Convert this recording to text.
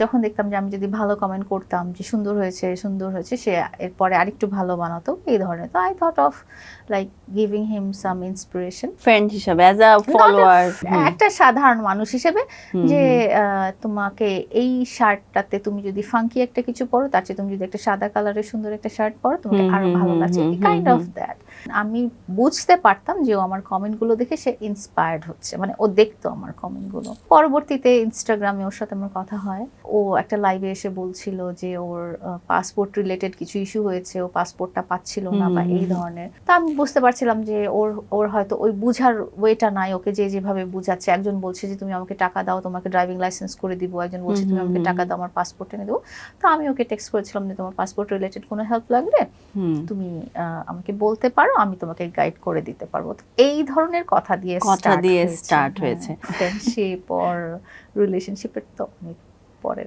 যখন দেখতাম যে আমি যদি ভালো কমেন্ট করতাম যে সুন্দর হয়েছে, সে এরপরে আরেকটু ভালো বানাতো এই ধরনের। তো I thought of like giving him some inspiration, friend হিসেবে, অ্যাজ আ ফলোয়ার, একটা সাধারণ মানুষ হিসেবে, যে তোমাকে এই শার্টটাতে তুমি যদি ফাঙ্কি একটা কিছু পরো, তার চেয়ে তুমি যদি একটা সাদা কালারের সুন্দর একটা শার্ট পরো, তোমাকে আরো ভালো লাগছে, কাইন্ড অফ দ্যাট। আমি বুঝতে পারতাম যে ও আমার কমেন্টগুলো দেখে সে ইন্সপায়ার্ড হচ্ছে, মানে ও দেখতো আমার কমেন্টগুলো। পরবর্তীতে ইনস্টাগ্রামে ওর সাথে আমার কথা হয়, ও একটা লাইভে এসে বলছিল যে ওর পাসপোর্ট রিলেটেড কিছু ইস্যু হয়েছে, ও পাসপোর্টটা পাচ্ছিল না বা এই ধরনের। তা আমি বুঝতে পারছিলাম যে ওর হয়তো ওই বুঝার ওয়েটা নাই, ওকে যেভাবে বুঝাচ্ছে, একজন বলছে যে তুমি আমাকে টাকা দাও, তোমাকে ড্রাইভিং লাইসেন্স করে দিব, একজন বলছে তুমি আমাকে টাকা দাও, আমার পাসপোর্ট এনে দেবো। তো আমি ওকে টেক্সট করেছিলাম যে তোমার পাসপোর্ট রিলেটেড কোনো হেল্প লাগলে তুমি আমাকে বলতে পারো, আমি তোমাকে গাইড করে দিতে পারবো। এই ধরনের কথা দিয়ে স্টার্ট হয়েছে। ফ্রেন্ডশিপ অর রিলেশনশিপের তো অনেক পরে।